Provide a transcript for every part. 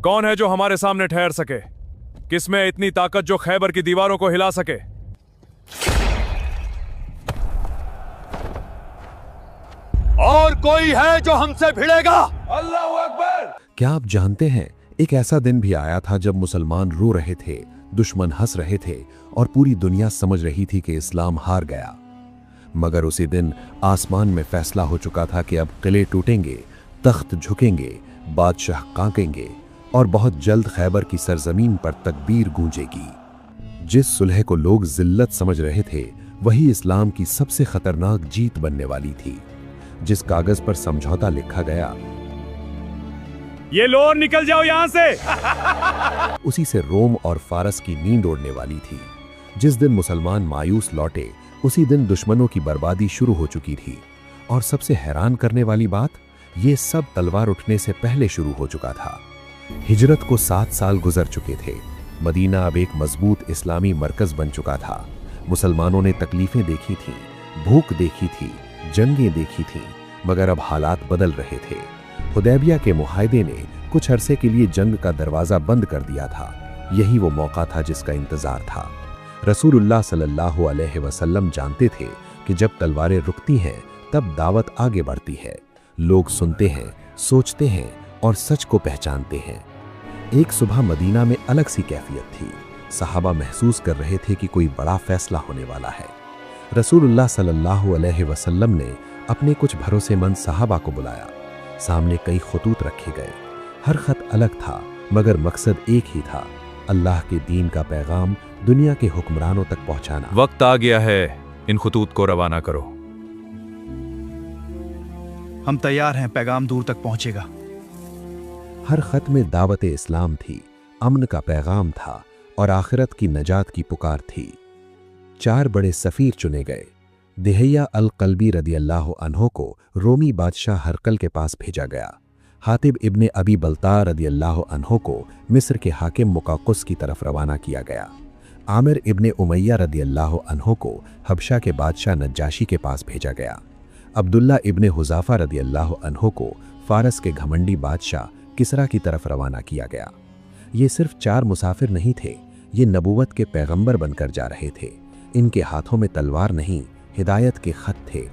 कौन है जो हमारे सामने ठहर सके? किसमें इतनी ताकत जो खैबर की दीवारों को हिला सके? और कोई है जो हमसे भिड़ेगा? अल्लाहू अकबर। क्या आप जानते हैं, एक ऐसा दिन भी आया था जब मुसलमान रो रहे थे, दुश्मन हंस रहे थे और पूरी दुनिया समझ रही थी कि इस्लाम हार गया। मगर उसी दिन आसमान में फैसला हो चुका था कि अब किले टूटेंगे, तख्त झुकेंगे, बादशाह कांकेंगे और बहुत जल्द खैबर की सरजमीन पर तकबीर गूंजेगी। जिस सुलह को लोग जिल्लत समझ रहे थे, वही इस्लाम की सबसे खतरनाक जीत बनने वाली थी। जिस कागज पर समझौता लिखा गया, ये लो और निकल जाओ यहां से, उसी से रोम और फारस की नींद उड़ने वाली थी। जिस दिन मुसलमान मायूस लौटे, उसी दिन दुश्मनों की बर्बादी शुरू हो चुकी थी। और सबसे हैरान करने वाली बात, ये सब तलवार उठने से पहले शुरू हो चुका था। हिजरत को 7 साल गुजर चुके थे। मदीना अब एक मजबूत इस्लामी मरकज बन चुका था। मुसलमानों ने तकलीफें देखी थीं, भूख देखी थी, जंगें देखी थीं, मगर अब हालात बदल रहे थे। हुदैबिया के मुआहदे ने कुछ अरसे के लिए जंग का दरवाजा बंद कर दिया था। यही वो मौका था जिसका इंतजार था। रसूलुल्लाह सल्लल्लाहु अलैहि वसल्लम जानते थे कि जब तलवारें रुकती हैं, तब दावत आगे बढ़ती है। लोग सुनते हैं, सोचते हैं और सच को पहचानते हैं। एक सुबह मदीना में अलग सी कैफियत थी। सहाबा महसूस कर रहे थे कि कोई बड़ा फैसला होने वाला है। रसूलुल्लाह सल्लल्लाहु अलैहि वसल्लम ने अपने कुछ भरोसेमंद सहाबा को बुलाया। सामने कई खतूत रखे गए। हर खत अलग था, मगर मकसद एक ही था, अल्लाह के दीन का पैगाम दुनिया के हुक्मरानों तक पहुंचाना। वक्त आ गया है, इन खतूत को रवाना करो। हम तैयार हैं, पैगाम दूर तक पहुंचेगा। हर खत में दावत इस्लाम थी, अमन का पैगाम था और आखिरत की नजात की पुकार थी। 4 बड़े सफीर चुने गए। दिहैया अल कल्बी रदियल्लाहु अन्हो को रोमी बादशाह हरकल के पास भेजा गया। हातिब इब्ने अबी बल्ता रदियल्लाहु अन्हो को मिस्र के हाकिम मुकाकुस की तरफ रवाना किया गया। आमिर इब्ने उमैया रदियल्लाहु अन्हो को हबशा के बादशाह नज्जाशी के पास भेजा गया। अब्दुल्ला इब्ने हुज़ाफा रदियल्लाहु अन्हो को फारस के घमंडी बादशाह किसरा की तरफ रवाना किया गया। ये सिर्फ 4 मुसाफिर नहीं थे, ये नबूवत के पैगंबर बनकर जा रहे थे। इनके हाथों में तलवार नहीं, हिदायत के खत थे।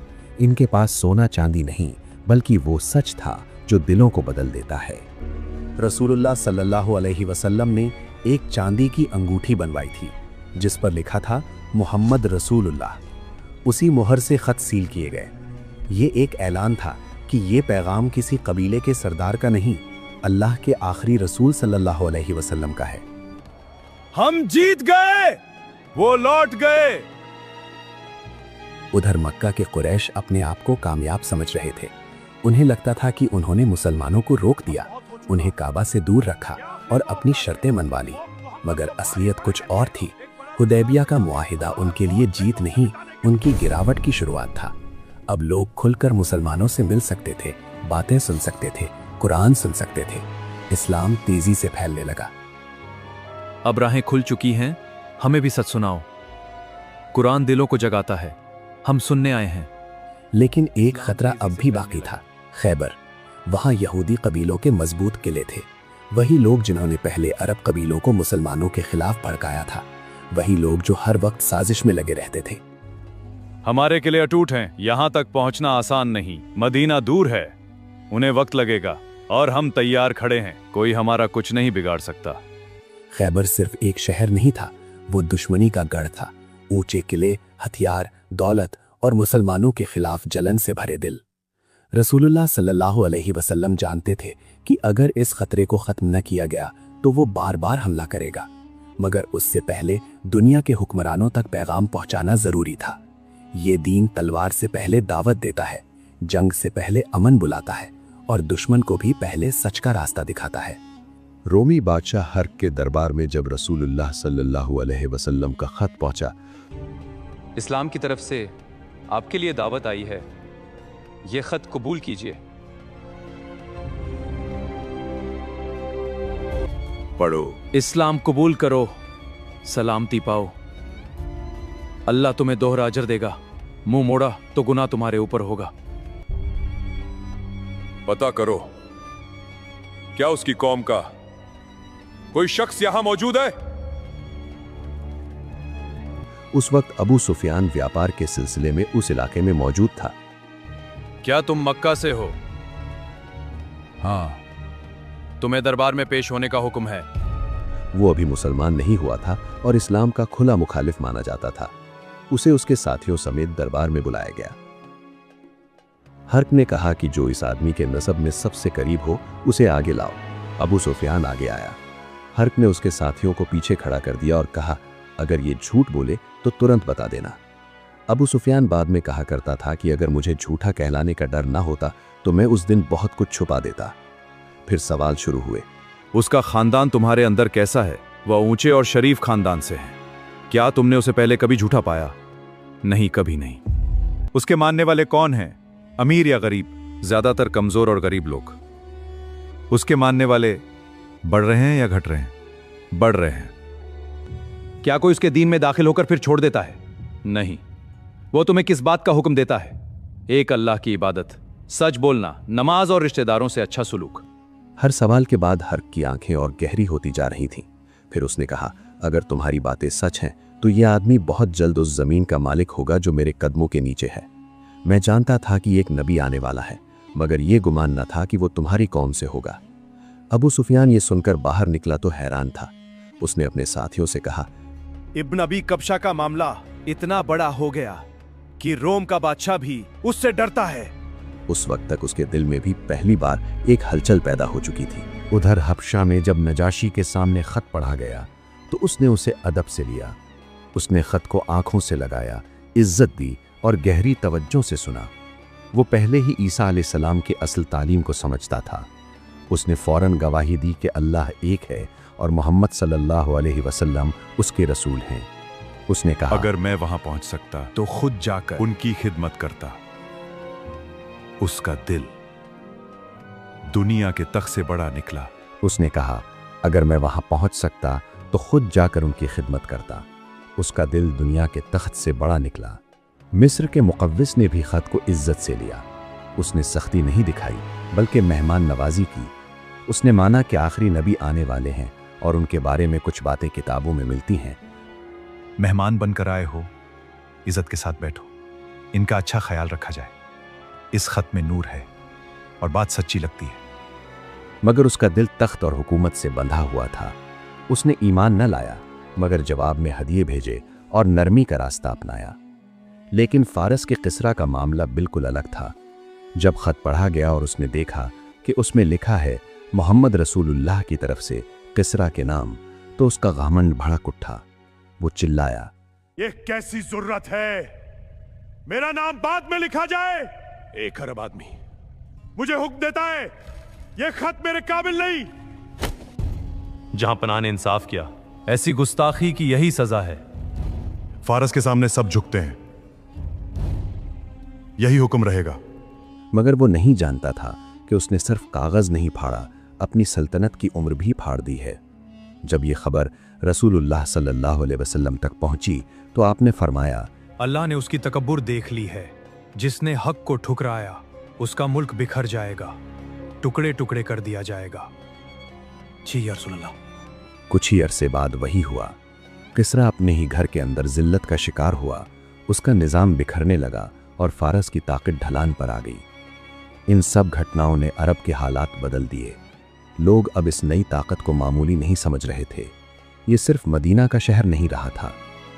इनके पास सोना चांदी नहीं, बल्कि वो सच था जो दिलों को बदल देता है। रसूलुल्लाह सल्लल्लाहु अलैहि वसल्लम ने एक चांदी की अंगूठी बनवाई थी, जिस पर लिखा था मोहम्मद रसूलुल्लाह। उसी मुहर से खत सील किए गए। ये एक ऐलान था कि ये पैगाम किसी कबीले के सरदार का नहीं, अल्लाह के आखिरी रसूल सल्लल्लाहु अलैहि वसल्लम का है। हम जीत गए, वो लौट गए। उधर मक्का के कुरैश अपने आप को कामयाब समझ रहे थे। उन्हें लगता था कि उन्होंने मुसलमानों को रोक दिया, उन्हें काबा से दूर रखा और अपनी शर्तें मनवा ली। मगर असलियत कुछ और थी। हुदैबिया का मुआहिदा उनके लिए जीत नहीं, उनकी गिरावट की शुरुआत था। अब लोग खुलकर मुसलमानों से मिल सकते थे, बातें सुन सकते थे, कुरान सुन सकते थे। इस्लाम तेजी से फैलने लगा। अब राहें खुल चुकी हैं, हमें भी सच सुनाओ। कुरान दिलों को जगाता है, हम सुनने आए हैं। लेकिन एक खतरा अब भी बाकी था, खैबर। वहां यहूदी कबीलों के मजबूत किले थे। वही लोग जिन्होंने पहले अरब कबीलों को मुसलमानों के खिलाफ भड़काया था, वही लोग जो हर वक्त साजिश में लगे रहते थे। हमारे किले अटूट हैं, यहां तक पहुंचना आसान नहीं। मदीना दूर है, उन्हें वक्त लगेगा और हम तैयार खड़े हैं। कोई हमारा कुछ नहीं बिगाड़ सकता। खैबर सिर्फ एक शहर नहीं था, वो दुश्मनी का गढ़ था। ऊंचे किले, हथियार, दौलत और मुसलमानों के खिलाफ जलन से भरे दिल। रसूलुल्लाह सल्लल्लाहु अलैहि वसल्लम जानते थे कि अगर इस खतरे को खत्म न किया गया तो वो बार बार हमला करेगा। मगर उससे पहले दुनिया के हुक्मरानों तक पैगाम पहुंचाना जरूरी था। ये दीन तलवार से पहले दावत देता है, जंग से पहले अमन बुलाता है और दुश्मन को भी पहले सच का रास्ता दिखाता है। रोमी बादशाह हर्क के दरबार में जब रसूलुल्लाह सल्लल्लाहु अलैहि वसल्लम का खत पहुंचा, इस्लाम की तरफ से आपके लिए दावत आई है, ये खत कबूल कीजिए। पढ़ो। इस्लाम कबूल करो, सलामती पाओ। अल्लाह तुम्हें दोहरा अजर देगा। मुंह मोड़ा तो गुनाह तुम्हारे ऊपर होगा। पता करो क्या उसकी कौम का कोई शख्स यहाँ मौजूद है? उस वक्त अबू सुफियान व्यापार के सिलसिले में उस इलाके में मौजूद था। क्या तुम मक्का से हो? हाँ। तुम्हें दरबार में पेश होने का हुक्म है। वो अभी मुसलमान नहीं हुआ था और इस्लाम का खुला मुखालिफ माना जाता था। उसे उसके साथियों समेत दरबार में बुलाया गया। हर्क ने कहा कि जो इस आदमी के नसब में सबसे करीब हो उसे आगे लाओ। अबू सुफियान आगे आया। हर्क ने उसके साथियों को पीछे खड़ा कर दिया और कहा, अगर ये झूठ बोले तो तुरंत बता देना। अबू सुफियान बाद में कहा करता था कि अगर मुझे झूठा कहलाने का डर ना होता तो मैं उस दिन बहुत कुछ छुपा देता। फिर सवाल शुरू हुए। उसका खानदान तुम्हारे अंदर कैसा है? वह ऊंचे और शरीफ खानदान से है। क्या तुमने उसे पहले कभी झूठा पाया? नहीं, कभी नहीं। उसके मानने वाले कौन हैं? अमीर या गरीब? ज्यादातर कमजोर और गरीब लोग। उसके मानने वाले बढ़ रहे हैं या घट रहे हैं? बढ़ रहे हैं। क्या कोई उसके दीन में दाखिल होकर फिर छोड़ देता है? नहीं। वो तुम्हें किस बात का हुक्म देता है? एक अल्लाह की इबादत, सच बोलना, नमाज और रिश्तेदारों से अच्छा सुलूक। हर सवाल के बाद हर्क की आंखें और गहरी होती जा रही थीं। फिर उसने कहा, अगर तुम्हारी बातें सच हैं तो यह आदमी बहुत जल्द उस जमीन का मालिक होगा जो मेरे कदमों के नीचे है। मैं जानता था कि एक नबी आने वाला है, मगर यह गुमान न था कि वो तुम्हारी कौम से होगा। अबू सुफियान ये सुनकर बाहर निकला तो हैरान था। उसने अपने साथियों से कहा, इब्न अबी कब्शा का मामला इतना बड़ा हो गया कि रोम का बादशाह भी उससे डरता है। उस वक्त तक उसके दिल में भी पहली बार एक हलचल पैदा हो चुकी थी। उधर हबशा में जब नजाशी के सामने खत पढ़ा गया तो उसने उसे अदब से लिया। उसने खत को आंखों से लगाया, इज्जत दी और गहरी तवज्जो से सुना। वो पहले ही ईसा अलैहिस्सलाम के असल तालीम को समझता था। उसने फौरन गवाही दी कि अल्लाह एक है और मोहम्मद सल्लल्लाहु अलैहि वसल्लम उसके रसूल हैं। उसने कहा, अगर मैं वहां पहुंच सकता तो खुद जाकर उनकी खिदमत करता। उसका दिल दुनिया के तख्त से बड़ा निकला। उसने कहा, अगर मैं वहां पहुंच सकता तो खुद जाकर उनकी खिदमत करता। उसका दिल दुनिया के तख्त से बड़ा निकला। मिस्र के मुक़व्विस ने भी खत को इज्जत से लिया। उसने सख्ती नहीं दिखाई बल्कि मेहमान नवाजी की। उसने माना कि आखिरी नबी आने वाले हैं और उनके बारे में कुछ बातें किताबों में मिलती हैं। मेहमान बनकर आए हो, इज्जत के साथ बैठो, इनका अच्छा ख्याल रखा जाए। इस खत में नूर है और बात सच्ची लगती है। मगर उसका दिल तख्त और हुकूमत से बंधा हुआ था। उसने ईमान न लाया मगर जवाब में हदिये भेजे और नरमी का रास्ता अपनाया। लेकिन फारस के किसरा का मामला बिल्कुल अलग था। जब खत पढ़ा गया और उसने देखा कि उसमें लिखा है मोहम्मद रसूलुल्लाह की तरफ से किसरा के नाम, तो उसका घमंड भड़क उठा। वो चिल्लाया, ये कैसी जुर्रत है? मेरा नाम बाद में लिखा जाए। 1 अरब आदमी मुझे हुक्म देता है, ये खत मेरे काबिल नहीं। जहां पनाह ने इंसाफ किया। ऐसी गुस्ताखी की यही सजा है। फारस के सामने सब झुकते हैं, यही हुक्म रहेगा। मगर वो नहीं जानता था कि उसने सिर्फ कागज नहीं फाड़ा, अपनी सल्तनत की उम्र भी फाड़ दी है। जब ये खबर रसूलुल्लाह सल्लल्लाहु अलैहि वसल्लम तक पहुंची तो आपने फरमाया, अल्लाह ने उसकी तकब्बुर देख ली है। जिसने हक को ठुकराया उसका मुल्क बिखर जाएगा, टुकड़े टुकड़े कर दिया जाएगा। जी या रसूलल्लाह। कुछ ही अरसे बाद वही हुआ। किसरा अपने ही घर के अंदर जिल्लत का शिकार हुआ। उसका निज़ाम बिखरने लगा और फारस की ताकत ढलान पर आ गई। इन सब घटनाओं ने अरब के हालात बदल दिए। लोग अब इस नई ताकत को मामूली नहीं समझ रहे थे। ये सिर्फ मदीना का शहर नहीं रहा था,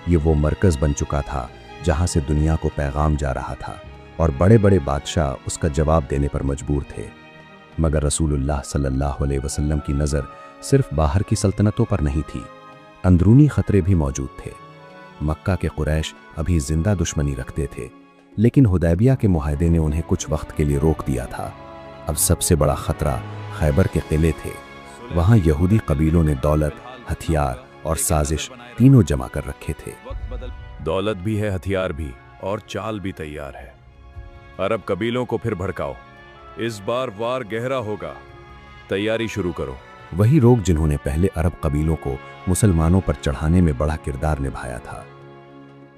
ये वो मरकज़ बन चुका था जहां से दुनिया को पैगाम जा रहा था और बड़े बड़े बादशाह उसका जवाब देने पर मजबूर थे। मगर रसूलुल्लाह सल्लल्लाहु अलैहि वसल्लम की नज़र सिर्फ बाहर की सल्तनतों पर नहीं थी, अंदरूनी खतरे भी मौजूद थे। मक्का के कुरैश अभी जिंदा दुश्मनी रखते थे, लेकिन हुदैबिया के मुआहदे ने उन्हें कुछ वक्त के लिए रोक दिया था। अब सबसे बड़ा खतरा खैबर के किले थे। वहां यहूदी कबीलों ने दौलत, हथियार और साजिश तीनों जमा कर रखे थे। दौलत भी है, हथियार भी और चाल भी तैयार है। अरब कबीलों को फिर भड़काओ। इस बार वार गहरा होगा, तैयारी शुरू करो। वही लोग जिन्होंने पहले अरब कबीलों को मुसलमानों पर चढ़ाने में बड़ा किरदार निभाया था।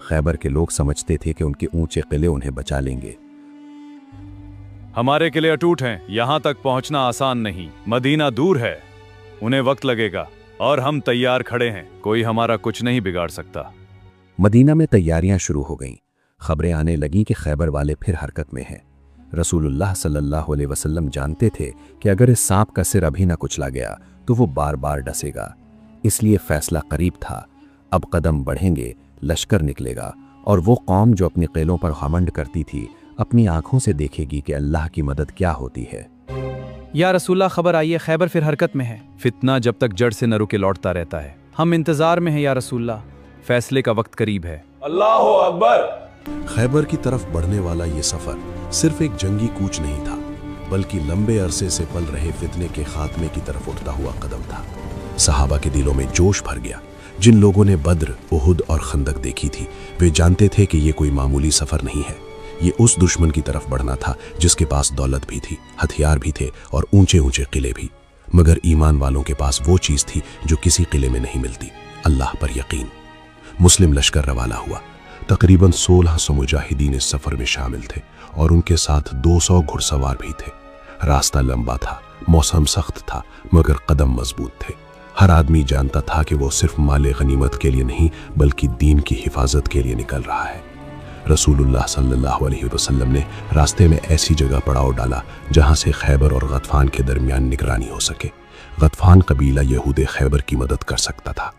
खैबर के लोग समझते थे कि उनके ऊंचे किले उन्हें बचा लेंगे। हमारे किले अटूट हैं, यहां तक पहुंचना आसान नहीं। मदीना दूर है, उन्हें वक्त लगेगा। और हम तैयार खड़े हैं, कोई हमारा कुछ नहीं बिगाड़ सकता। मदीना में तैयारियां शुरू हो गईं। खबरें आने लगीं कि खैबर वाले फिर हरकत में हैं। रसूलुल्लाह सल्लल्लाहु अलैहि वसल्लम जानते थे कि अगर इस सांप का सिर अभी न कुचला गया तो वो बार बार डसेगा, इसलिए फैसला करीब था। अब कदम बढ़ेंगे, लश्कर निकलेगा और वो कौम जो अपनी किलों पर घमंड करती थी अपनी आंखों से देखेगी कि अल्लाह की मदद क्या होती है। या रसूल्लाह, खबर आई है खैबर फिर हरकत में है। फितना जब तक जड़ से न रुके लौटता रहता है। हम इंतजार में हैं या रसूल्लाह, फैसले का वक्त करीब है। अल्लाहु अकबर। खैबर की तरफ बढ़ने वाला ये सफर सिर्फ एक जंगी कूच नहीं था, बल्कि लंबे अरसे से पल रहे फितने के खात्मे की तरफ उठता हुआ कदम था। सहाबा के दिलों में जोश भर गया। जिन लोगों ने बद्र, उहुद और खंदक देखी थी, वे जानते थे कि ये कोई मामूली सफर नहीं है। ये उस दुश्मन की तरफ बढ़ना था जिसके पास दौलत भी थी, हथियार भी थे और ऊंचे ऊंचे किले भी। मगर ईमान वालों के पास वो चीज थी जो किसी किले में नहीं मिलती, अल्लाह पर यकीन। मुस्लिम लश्कर रवाना हुआ। तकरीबन 1600 मुजाहिदीन इस सफर में शामिल थे और उनके साथ 200 घुड़सवार भी थे। रास्ता लंबा था, मौसम सख्त था, मगर कदम मजबूत थे। हर आदमी जानता था कि वो सिर्फ माले गनीमत के लिए नहीं बल्कि दीन की हिफाजत के लिए निकल रहा है। रसूलुल्लाह सल्लल्लाहु अलैहि वसल्लम ने रास्ते में ऐसी जगह पड़ाव डाला जहां से खैबर और गतफान के दरमियान निगरानी हो सके। गतफान कबीला यहूद खैबर की मदद कर सकता था।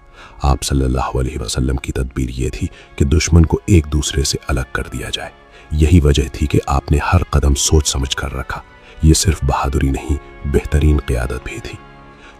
आप सल्लल्लाहु अलैहि वसल्लम की तदबीर ये थी कि दुश्मन को एक दूसरे से अलग कर दिया जाए। यही वजह थी कि आपने हर कदम सोच समझ कर रखा। ये सिर्फ बहादुरी नहीं, बेहतरीन क़ियादत भी थी।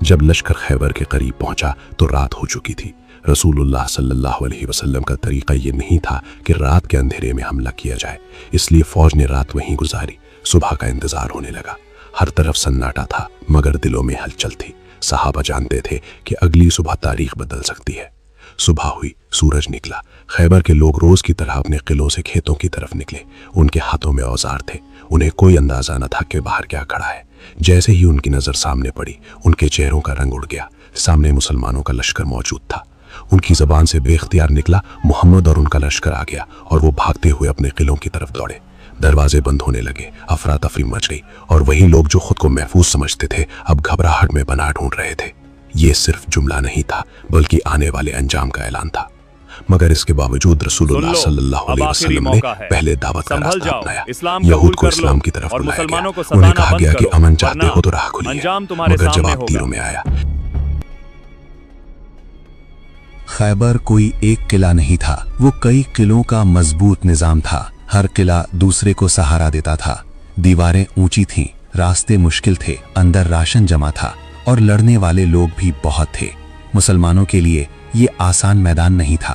जब लश्कर खैबर के करीब पहुंचा तो रात हो चुकी थी। रसूलुल्लाह सल्लल्लाहु अलैहि वसल्लम का तरीका ये नहीं था कि रात के अंधेरे में हमला किया जाए, इसलिए फौज ने रात वहीं गुजारी। सुबह का इंतजार होने लगा। हर तरफ सन्नाटा था, मगर दिलों में हलचल थी। सहाबा जानते थे कि अगली सुबह तारीख बदल सकती है। सुबह हुई, सूरज निकला। खैबर के लोग रोज की तरह अपने किलों से खेतों की तरफ निकले। उनके हाथों में औजार थे। उन्हें कोई अंदाजा न था कि बाहर क्या खड़ा है। जैसे ही उनकी नजर सामने पड़ी, उनके चेहरों का रंग उड़ गया। सामने मुसलमानों का लश्कर मौजूद था। उनकी जबान से बेख्तियार निकला, मोहम्मद और उनका लश्कर आ गया, और वो भागते हुए अपने किलों की तरफ दौड़े। दरवाजे बंद होने लगे, अफरा तफरी मच गई, और वही लोग जो खुद को महफूज समझते थे अब घबराहट में पनाह ढूंढ रहे थे। ये सिर्फ जुमला नहीं था, बल्कि आने वाले अंजाम का ऐलान था। मगर इसके बावजूद रसूलुल्लाह सल्लल्लाहु अलैहि वसल्लम ने पहले दावत का रास्ता अपनाया। यहूद को इस्लाम की तरफ बुलाया गया। उन्हें कहा गया कि अमन चाहते हो तो राह खुली है, मगर जवाब तीरों में आया। खैबर कोई एक किला नहीं था, वो कई किलों का मजबूत निजाम था। हर किला दूसरे को सहारा देता था। दीवारें ऊंची थीं, रास्ते मुश्किल थे, अंदर राशन जमा था और लड़ने वाले लोग भी बहुत थे। मुसलमानों के लिए ये आसान मैदान नहीं था।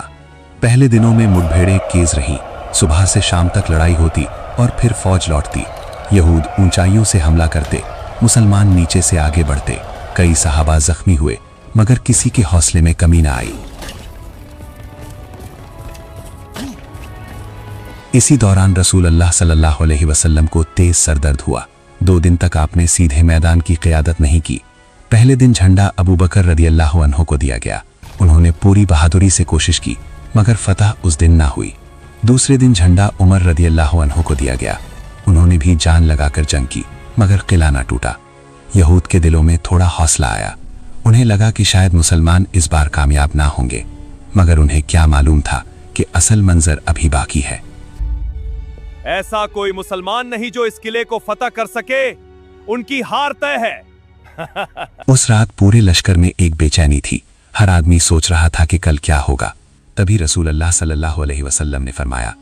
पहले दिनों में मुठभेड़ें तेज रहीं। सुबह से शाम तक लड़ाई होती और फिर फौज लौटती। यहूद ऊंचाइयों से हमला करते, मुसलमान नीचे से आगे बढ़ते। कई सहाबा जख्मी हुए, मगर किसी के हौसले में कमी न आई। इसी दौरान रसूल अल्लाह सल्लल्लाहु अलैहि वसल्लम को तेज सरदर्द हुआ। 2 दिन तक आपने सीधे मैदान की क़ियादत नहीं की। पहले दिन झंडा अबू बकर रदियल्लाहु अन्हु को दिया गया। उन्होंने पूरी बहादुरी से कोशिश की, मगर फतह उस दिन ना हुई। दूसरे दिन झंडा उमर रदियल्लाहु अन्हु को दिया गया। उन्होंने भी जान लगाकर जंग की, मगर किला ना टूटा। यहूद के दिलों में थोड़ा हौसला आया। उन्हें लगा कि शायद मुसलमान इस बार कामयाब ना होंगे, मगर उन्हें क्या मालूम था कि असल मंजर अभी बाकी है। ऐसा कोई मुसलमान नहीं जो इस किले को फतह कर सके। उनकी हार तय है। उस रात पूरे लश्कर में एक बेचैनी थी। हर आदमी सोच रहा था कि कल क्या होगा। तभी रसूल अल्लाह सल्लल्लाहु अलैहि वसल्लम ने फरमाया,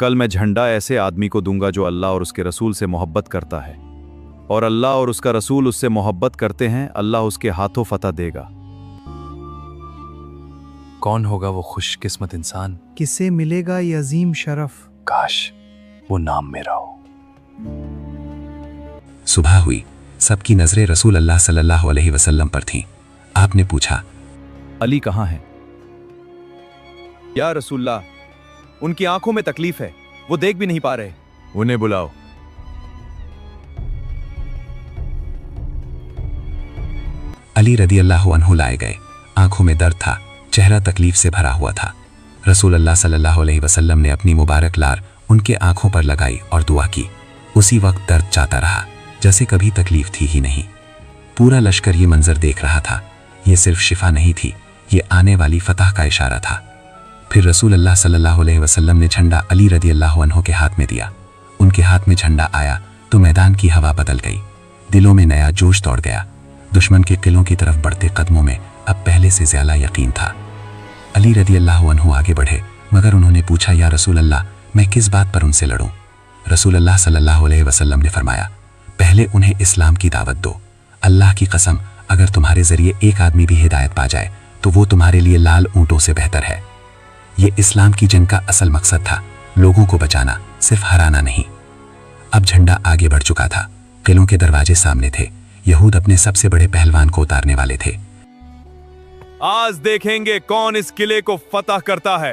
कल मैं झंडा ऐसे आदमी को दूंगा जो अल्लाह और उसके रसूल से मोहब्बत करता है, और अल्लाह और उसका रसूल उससे मोहब्बत करते हैं। अल्लाह उसके हाथों फतह देगा। कौन होगा वो खुशकिस्मत इंसान, किसे मिलेगा ये अजीम शरफ? काश वो नाम मेरा हो। सुबह हुई। सबकी नजरें रसूल अल्लाह सल्लल्लाहु अलैहि वसल्लम पर थीं। आपने पूछा, अली कहाँ है? या रसूल्लाह, उनकी आंखों में तकलीफ है, वो देख भी नहीं पा रहे। उन्हें बुलाओ। अली रदियल्लाहु अन्हु लाए गए। आंखों में दर्द था, चेहरा तकलीफ से भरा हुआ था। रसूल अल्लाह सल्लल्लाहु अलैहि वसल्लम ने अपनी मुबारक लार उनके आंखों पर लगाई और दुआ की। उसी वक्त दर्द जाता रहा, जैसे कभी तकलीफ थी ही नहीं। पूरा लश्कर ये मंजर देख रहा था। ये सिर्फ शिफा नहीं थी, ये आने वाली फतह का इशारा था। फिर रसूल अल्लाह सल्लल्लाहु अलैहि वसल्लम ने झंडा अली रदियल्लाहु अन्हु के हाथ में दिया। उनके हाथ में झंडा आया तो मैदान की हवा बदल गई, दिलों में नया जोश दौड़ गया। दुश्मन के किलों की तरफ बढ़ते कदमों में अब पहले से ज्यादा यकीन था। अली रदियल्लाहु अन्हु आगे बढ़े, मगर उन्होंने पूछा, या रसूल अल्लाह, मैं किस बात पर उनसे लड़ूं? रसूल अल्लाह सल्लल्लाहु अलैहि वसल्लम ने फरमाया, पहले उन्हें इस्लाम की दावत दो। अल्लाह की कसम, अगर तुम्हारे जरिए एक आदमी भी हिदायत पा जाए तो वो तुम्हारे लिए लाल ऊंटों से बेहतर है। ये इस्लाम की जंग का असल मकसद था, लोगों को बचाना, सिर्फ हराना नहीं। अब झंडा आगे बढ़ चुका था, किलों के दरवाजे सामने थे, यहूद अपने सबसे बड़े पहलवान को उतारने वाले थे। आज देखेंगे कौन इस किले को फतह करता है।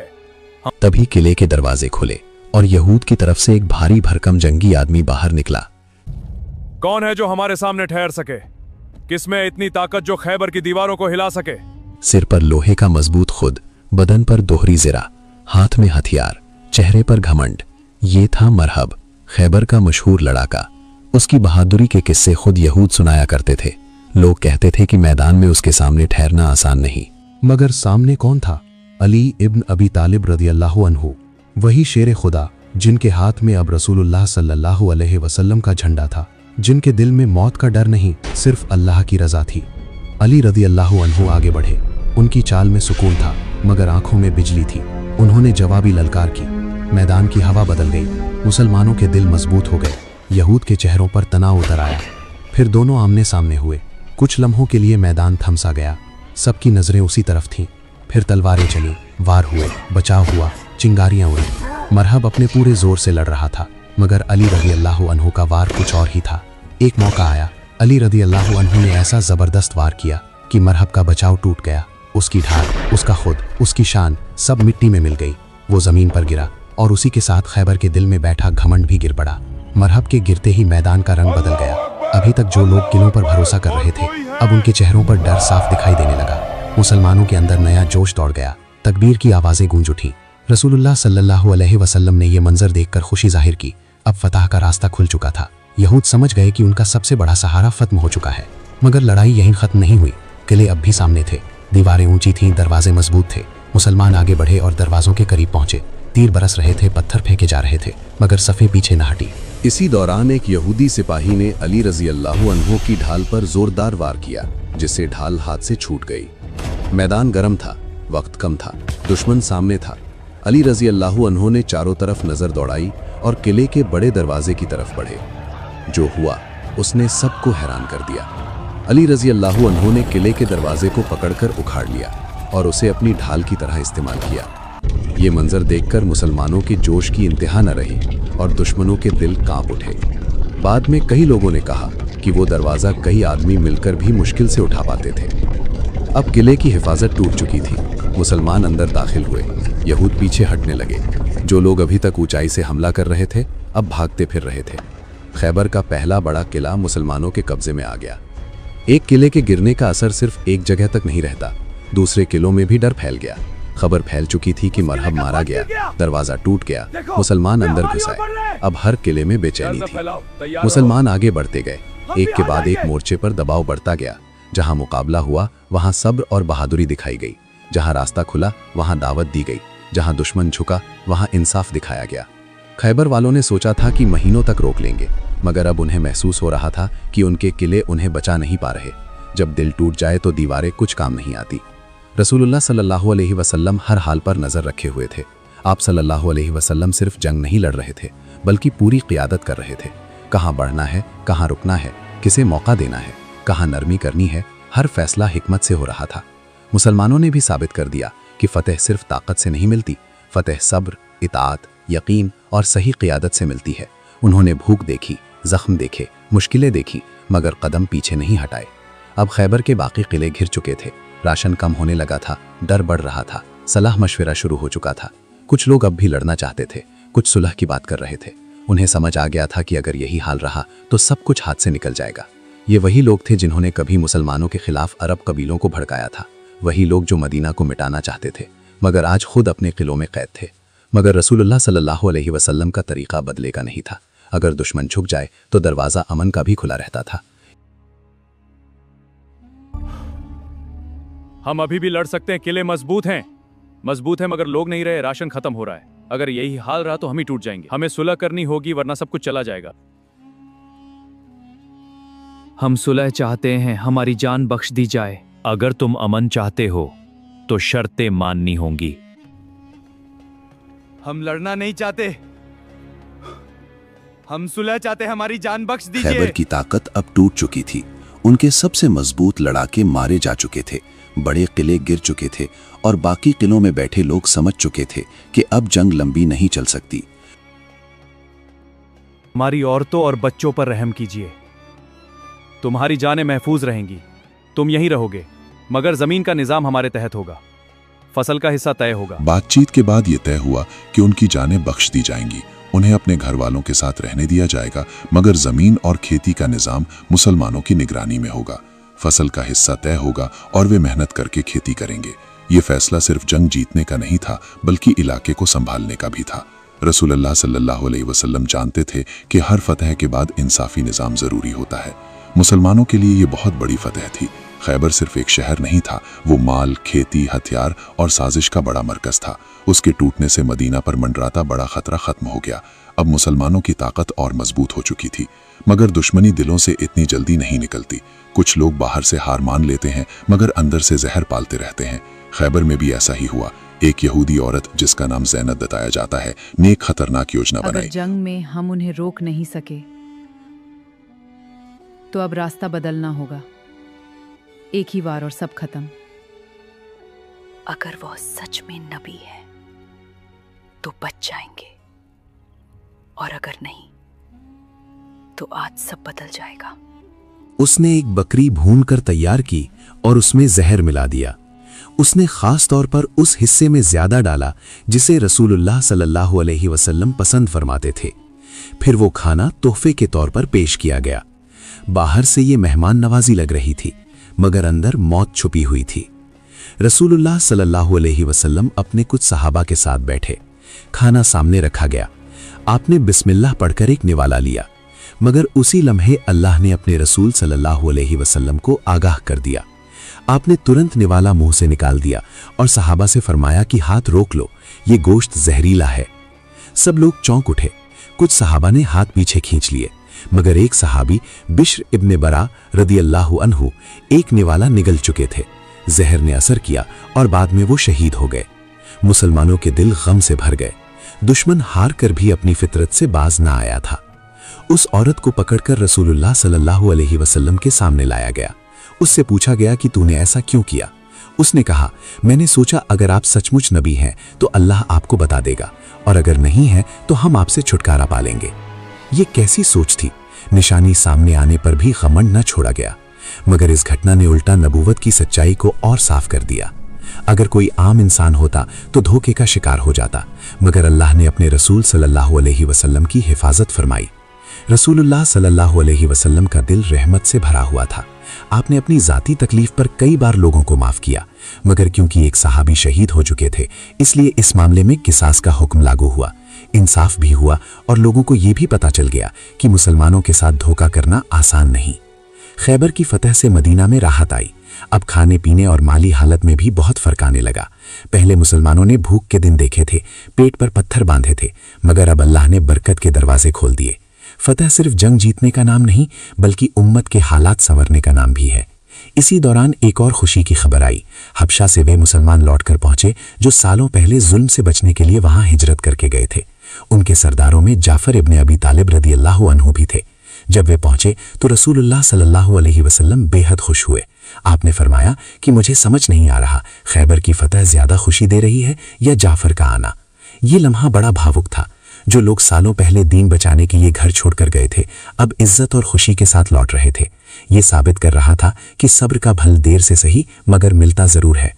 तभी किले के दरवाजे खुले और यहूद की तरफ से एक भारी भरकम जंगी आदमी बाहर निकला। कौन है जो हमारे सामने ठहर सके? किसमें इतनी ताकत जो खैबर की दीवारों को हिला सके? सिर पर लोहे का मजबूत खुद, बदन पर दोहरी जिरा, हाथ में हथियार, चेहरे पर घमंड। ये था मरहब, खैबर का मशहूर लड़ाका। उसकी बहादुरी के किस्से खुद यहूद सुनाया करते थे। लोग कहते थे कि मैदान में उसके सामने ठहरना आसान नहीं। मगर सामने कौन था? अली इब्न अबी तालिब रदियल्लाहु अन्हु, वही शेर खुदा जिनके हाथ में अब रसूलुल्लाह सल्लल्लाहु अलैहि वसल्लम का झंडा था, जिनके दिल में मौत का डर नहीं, सिर्फ अल्लाह की रजा थी। अली रदियल्लाहु अन्हु आगे बढ़े। उनकी चाल में सुकून था, मगर आंखों में बिजली थी। उन्होंने जवाबी ललकार की। मैदान की हवा बदल गई, मुसलमानों के दिल मजबूत हो गए। यहूद के चेहरों पर तनाव उतर आया। फिर दोनों आमने सामने हुए। कुछ लम्हों के लिए मैदान थम सा गया, सबकी नजरें उसी तरफ थीं। फिर तलवारें चली, वार हुए, बचाव हुआ, चिंगारियां उड़ी। मरहब अपने पूरे जोर से लड़ रहा था, मगर अली रदियल्लाहु अन्हु का वार कुछ और ही था। एक मौका आया, अली रदियल्लाहु अन्हु ने ऐसा जबरदस्त वार किया कि मरहब का बचाव टूट गया। उसकी ढाल, उसका खुद, उसकी शान सब मिट्टी में मिल गई। वो जमीन पर गिरा और उसी के साथ खैबर के दिल में बैठा घमंड भी गिर पड़ा। मरहब के गिरते ही मैदान का रंग बदल गया। अभी तक जो लोग किलों पर भरोसा कर रहे थे, अब उनके चेहरों पर डर साफ दिखाई देने लगा। मुसलमानों के अंदर नया जोश दौड़ गया। तकबीर की आवाजें गूंज उठी। रसूलुल्लाह सल्लल्लाहु अलैहि वसल्लम ने यह मंजर देखकर खुशी जाहिर की। अब फतह का रास्ता खुल चुका था। यहूद समझ गए कि उनका सबसे बड़ा सहारा खत्म हो चुका है। मगर लड़ाई यहीं खत्म नहीं हुई। किले अब भी सामने थे, दीवारें ऊंची थीं, दरवाजे मजबूत थे। मुसलमान आगे बढ़े और दरवाजों के करीब पहुंचे। तीर बरस रहे थे, पत्थर फेंके जा रहे थे, मगर सफ़े पीछे न हटी। इसी दौरान एक यहूदी सिपाही ने अली रज़ियल्लाहु अन्हु की ढाल पर जोरदार वार किया, जिससे ढाल हाथ से छूट गई। मैदान गर्म था, वक्त कम था, दुश्मन सामने था। अली रज़ियल्लाहु अन्हु ने चारों तरफ नजर दौड़ाई और किले के बड़े दरवाजे की तरफ बढ़े। जो हुआ उसने सबको हैरान कर दिया। अली रज़ियल्लाहु अन्हु ने किले के दरवाजे को पकड़कर उखाड़ लिया और उसे अपनी ढाल की तरह इस्तेमाल किया। ये मंजर देखकर मुसलमानों के जोश की इंतहा न रही और दुश्मनों के दिल कांप उठे। बाद में कई लोगों ने कहा कि वो दरवाज़ा कई आदमी मिलकर भी मुश्किल से उठा पाते थे। अब किले की हिफाजत टूट चुकी थी। मुसलमान अंदर दाखिल हुए, यहूद पीछे हटने लगे। जो लोग अभी तक ऊंचाई से हमला कर रहे थे, अब भागते फिर रहे थे। खैबर का पहला बड़ा किला मुसलमानों के कब्जे में आ गया। एक किले के गिरने का असर सिर्फ एक जगह तक नहीं रहता, दूसरे किलों में भी डर फैल गया। खबर फैल चुकी थी कि मरहब मारा गया, दरवाजा टूट गया, मुसलमान अंदर घुस आए। अब हर किले में बेचैनी थी। मुसलमान आगे बढ़ते गए, एक के बाद एक मोर्चे पर दबाव बढ़ता गया। जहां मुकाबला हुआ वहां सब्र और बहादुरी दिखाई गई। जहां रास्ता खुला वहां दावत दी गई। जहां दुश्मन झुका वहां इंसाफ दिखाया गया। खैबर वालों ने सोचा था कि महीनों तक रोक लेंगे, मगर अब उन्हें महसूस हो रहा था कि उनके किले उन्हें बचा नहीं पा रहे। जब दिल टूट जाए तो दीवारें कुछ काम नहीं आती। रसूलुल्लाह सल्लल्लाहु अलैहि वसल्लम हर हाल पर नजर रखे हुए थे। आप सल्लल्लाहु अलैहि वसल्लम सिर्फ जंग नहीं लड़ रहे थे, बल्कि पूरी क़ियादत कर रहे थे। कहाँ बढ़ना है, कहाँ रुकना है, किसे मौका देना है, कहाँ नरमी करनी है, हर फैसला हिकमत से हो रहा था। मुसलमानों ने भी साबित कर दिया कि फतेह सिर्फ ताकत से नहीं मिलती, फतेह सब्र, इताअत, यकीन और सही क़ियादत से मिलती है। उन्होंने भूख देखी, जख्म देखे, मुश्किलें देखी, मगर कदम पीछे नहीं हटाए। अब खैबर के बाकी किले घिर चुके थे। राशन कम होने लगा था, डर बढ़ रहा था, सलाह मशवरा शुरू हो चुका था। कुछ लोग अब भी लड़ना चाहते थे, कुछ सुलह की बात कर रहे थे। उन्हें समझ आ गया था कि अगर यही हाल रहा तो सब कुछ हाथ से निकल जाएगा। ये वही लोग थे जिन्होंने कभी मुसलमानों के खिलाफ अरब कबीलों को भड़काया था, वही लोग जो मदीना को मिटाना चाहते थे, मगर आज खुद अपने किलों में कैद थे। मगर रसूलुल्लाह सल्लल्लाहु अलैहि वसल्लम का तरीका बदलेगा नहीं था। अगर दुश्मन झुक जाए तो दरवाज़ा अमन का भी खुला रहता था। हम अभी भी लड़ सकते हैं, किले मजबूत हैं। मजबूत है मगर लोग नहीं रहे, राशन खत्म हो रहा है। अगर यही हाल रहा तो हम ही टूट जाएंगे। हमें सुलह करनी होगी वरना सब कुछ चला जाएगा। हम सुलह चाहते हैं, हमारी जान बख्श दी जाए। अगर तुम अमन चाहते हो तो शर्तें माननी होंगी। हम लड़ना नहीं चाहते, हम सुलह चाहते, हमारी जान बख्श खैबर दीजिए। की ताकत अब टूट चुकी थी। उनके सबसे मजबूत लड़ाके मारे जा चुके थे, बड़े किले गिर चुके थे और बाकी किलों में बैठे लोग समझ चुके थे कि अब जंग लंबी नहीं चल सकती। हमारी औरतों और बच्चों पर रहम कीजिए। तुम्हारी जानें महफूज रहेंगी, तुम यहीं रहोगे, मगर जमीन का निजाम हमारे तहत होगा, फसल का हिस्सा तय होगा। बातचीत के बाद यह तय हुआ कि उनकी जानें बख्श दी जाएंगी, उन्हें अपने घर वालों के साथ रहने दिया जाएगा, मगर जमीन और खेती का निजाम मुसलमानों की निगरानी में होगा। फसल का हिस्सा तय होगा और वे मेहनत करके खेती करेंगे। ये फैसला सिर्फ जंग जीतने का नहीं था बल्कि इलाके को संभालने का भी था। रसूलुल्लाह सल्लल्लाहु अलैहि वसल्लम जानते थे कि हर फतह के बाद इंसाफी निजाम जरूरी होता है। मुसलमानों के लिए ये बहुत बड़ी फतह थी। खैबर सिर्फ एक शहर नहीं था, वो माल, खेती, हथियार और साजिश का बड़ा मरकज था। उसके टूटने से मदीना पर मंडराता बड़ा खतरा खत्म हो गया। अब मुसलमानों की ताकत और मजबूत हो चुकी थी, मगर दुश्मनी दिलों से इतनी जल्दी नहीं निकलती। कुछ लोग बाहर से हार मान लेते हैं मगर अंदर से जहर पालते रहते हैं। खैबर में भी ऐसा ही हुआ। एक यहूदी औरत जिसका नाम ज़ैनब बताया जाता है ने एक खतरनाक योजना बनाई। अगर जंग में हम उन्हें रोक नहीं सके तो अब रास्ता बदलना होगा, एक ही बार और सब खत्म। अगर वो सच में नबी है तो बच जाएंगे, और अगर नहीं तो आज सब बदल जाएगा। उसने एक बकरी भूनकर तैयार की और उसमें जहर मिला दिया। उसने खास तौर पर उस हिस्से में ज्यादा डाला जिसे रसूलुल्लाह सल्लल्लाहु अलैहि वसल्लम पसंद फरमाते थे। फिर वो खाना तोहफे के तौर पर पेश किया गया। बाहर से ये मेहमान नवाजी लग रही थी, मगर अंदर मौत छुपी हुई थी। रसूलुल्लाह सल्लल्लाहु अलैहि वसल्लम अपने कुछ सहाबा के साथ बैठे। खाना सामने रखा गया। आपने बिस्मिल्लाह पढ़कर एक निवाला लिया, मगर उसी लम्हे अल्लाह ने अपने रसूल सल्लल्लाहु अलैहि वसल्लम को आगाह कर दिया। आपने तुरंत निवाला मुंह से निकाल दिया और सहाबा से फरमाया कि हाथ रोक लो, ये गोश्त जहरीला है। सब लोग चौंक उठे। कुछ सहाबा ने हाथ पीछे खींच लिए, मगर एक सहाबी बिश्र इब्ने बरा रदियल्लाहु अन्हु एक निवाला निगल चुके थे। जहर ने असर किया और बाद में वो शहीद हो गए। मुसलमानों के दिल गम से भर गए। दुश्मन हार कर भी अपनी फितरत से बाज ना आया था। उस औरत को पकड़कर रसूलुल्लाह सल्लल्लाहु अलैहि वसल्लम के सामने लाया गया। उससे पूछा गया कि तूने ऐसा क्यों किया। उसने कहा, मैंने सोचा अगर आप सचमुच नबी हैं तो अल्लाह आपको बता देगा, और अगर नहीं है तो हम आपसे छुटकारा पालेंगे। ये कैसी सोच थी। निशानी सामने आने पर भी घमंड न छोड़ा गया, मगर इस घटना ने उल्टा नबूवत की सच्चाई को और साफ कर दिया। अगर कोई आम इंसान होता तो धोखे का शिकार हो जाता, मगर अल्लाह ने अपने रसूल सल्लल्लाहु अलैहि वसल्लम की हिफाजत फरमाई। रसूलुल्लाह सल्लल्लाहु अलैहि वसल्लम का दिल रहमत से भरा हुआ था। आपने अपनी जाती तकलीफ पर कई बार लोगों को माफ किया, मगर क्योंकि एक सहाबी शहीद हो चुके थे इसलिए इस मामले में किसास का हुक्म लागू हुआ। इंसाफ भी हुआ और लोगों को यह भी पता चल गया कि मुसलमानों के साथ धोखा करना आसान नहीं। खैबर की फतह से मदीना में राहत आई। अब खाने पीने और माली हालत में भी बहुत फर्क आने लगा। पहले मुसलमानों ने भूख के दिन देखे थे, पेट पर पत्थर बांधे थे, मगर अब अल्लाह ने बरकत के दरवाजे खोल दिए। फतह सिर्फ जंग जीतने का नाम नहीं बल्कि उम्मत के हालात संवरने का नाम भी है। इसी दौरान एक और खुशी की खबर आई। हबशा से वे मुसलमान लौटकर पहुंचे जो सालों पहले जुल्म से बचने के लिए वहां हिजरत करके गए थे। उनके सरदारों में जाफर इब्ने अबी तालिब रदियल्लाहु अन्हु भी थे। जब वे पहुंचे तो रसूलुल्लाह सल्लल्लाहु अलैहि वसल्लम बेहद खुश हुए। आपने फरमाया कि मुझे समझ नहीं आ रहा खैबर की फतह ज्यादा खुशी दे रही है या जाफर का आना। ये लम्हा बड़ा भावुक था। जो लोग सालों पहले दीन बचाने के लिए घर छोड़कर गए थे अब इज्जत और खुशी के साथ लौट रहे थे। ये साबित कर रहा था कि सब्र का फल देर से सही मगर मिलता जरूर है।